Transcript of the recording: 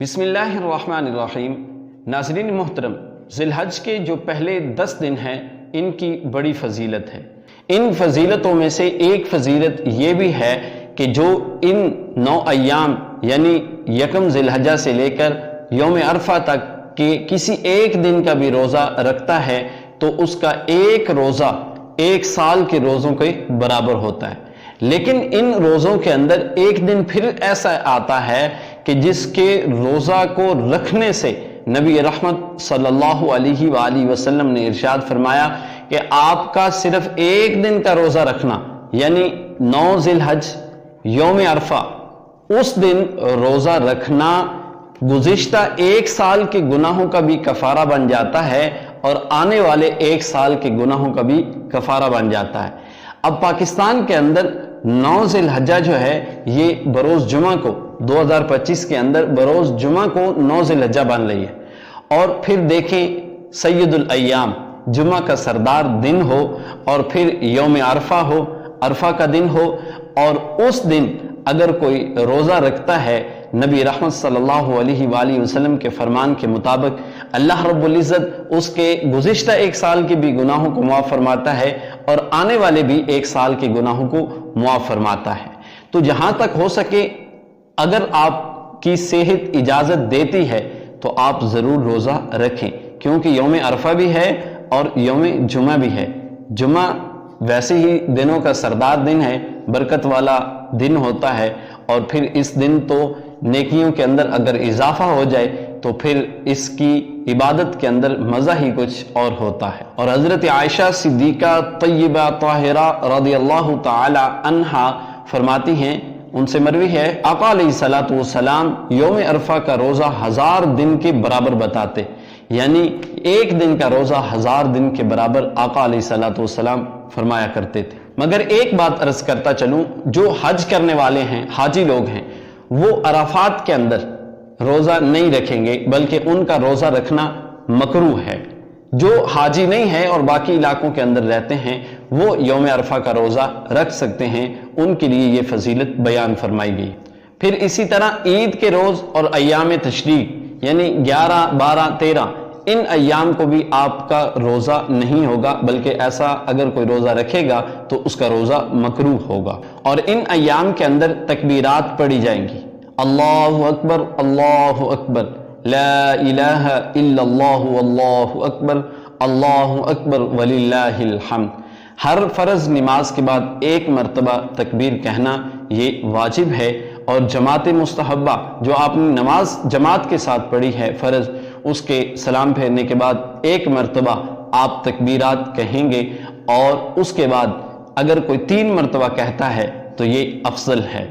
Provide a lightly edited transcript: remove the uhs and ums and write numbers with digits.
بسم اللہ الرحمن الرحیم۔ ناظرین محترم، ذی الحج کے جو پہلے 10 دن ہیں ان کی بڑی فضیلت ہے۔ ان فضیلتوں میں سے ایک فضیلت یہ بھی ہے کہ جو ان 9 ایام یعنی یکم ذی الحجہ سے لے کر یوم عرفہ تک کہ کسی ایک دن کا بھی روزہ رکھتا ہے تو اس کا ایک روزہ 1 سال کے روزوں کے برابر ہوتا ہے۔ لیکن ان روزوں کے اندر ایک دن پھر ایسا آتا ہے کہ جس کے روزہ کو رکھنے سے نبی رحمت صلی اللہ علیہ وآلہ وسلم نے ارشاد فرمایا کہ آپ کا صرف ایک دن کا روزہ رکھنا یعنی 9 ذی الحج یوم عرفہ، اس دن روزہ رکھنا گزشتہ 1 سال کے گناہوں کا بھی کفارہ بن جاتا ہے اور آنے والے 1 سال کے گناہوں کا بھی کفارہ بن جاتا ہے۔ اب پاکستان کے اندر 9 ذی الحجہ جو ہے یہ بروز جمعہ کو 2025 کے اندر بروز جمعہ کو 9 ذی الحجہ بن رہی ہے، اور پھر دیکھیں سید الایام جمعہ کا سردار دن ہو اور پھر یوم عرفہ ہو، عرفہ کا دن ہو، اور اس دن اگر کوئی روزہ رکھتا ہے نبی رحمت صلی اللہ علیہ وآلہ وسلم کے فرمان کے مطابق اللہ رب العزت اس کے گزشتہ 1 سال کے بھی گناہوں کو معاف فرماتا ہے اور آنے والے بھی 1 سال کے گناہوں کو معاف فرماتا ہے۔ تو جہاں تک ہو سکے اگر آپ کی صحت اجازت دیتی ہے تو آپ ضرور روزہ رکھیں، کیونکہ یوم عرفہ بھی ہے اور یوم جمعہ بھی ہے۔ جمعہ ویسے ہی دنوں کا سردار دن ہے، برکت والا دن ہوتا ہے، اور پھر اس دن تو نیکیوں کے اندر اگر اضافہ ہو جائے تو پھر اس کی عبادت کے اندر مزہ ہی کچھ اور ہوتا ہے۔ اور حضرت عائشہ صدیقہ طیبہ طاہرہ رضی اللہ تعالی عنہا فرماتی ہیں، ان سے مروی ہے، آقا علیہ الصلوۃ والسلام یوم عرفہ کا روزہ 1000 دن کے برابر بتاتے، یعنی ایک دن کا روزہ 1000 دن کے برابر آقا علیہ الصلوۃ والسلام فرمایا کرتے تھے۔ مگر ایک بات عرض کرتا چلوں، جو حج کرنے والے ہیں، حاجی لوگ ہیں، وہ عرفات کے اندر روزہ نہیں رکھیں گے بلکہ ان کا روزہ رکھنا مکروہ ہے۔ جو حاجی نہیں ہے اور باقی علاقوں کے اندر رہتے ہیں وہ یوم عرفہ کا روزہ رکھ سکتے ہیں، ان کے لیے یہ فضیلت بیان فرمائی گئی۔ پھر اسی طرح عید کے روز اور ایام تشریق یعنی 11، 12، 13 ان ایام کو بھی آپ کا روزہ نہیں ہوگا، بلکہ ایسا اگر کوئی روزہ رکھے گا تو اس کا روزہ مکروہ ہوگا۔ اور ان ایام کے اندر تکبیرات پڑھی جائیں گی، اللہ اکبر اللہ اکبر، لا الہ الا اللہ واللہ اکبر، اللہ اکبر وللہ الحمد۔ ہر فرض نماز کے بعد 1 مرتبہ تکبیر کہنا یہ واجب ہے، اور جماعت مستحبہ جو آپ نے نماز جماعت کے ساتھ پڑھی ہے فرض، اس کے سلام پھیرنے کے بعد 1 مرتبہ آپ تکبیرات کہیں گے، اور اس کے بعد اگر کوئی 3 مرتبہ کہتا ہے تو یہ افضل ہے۔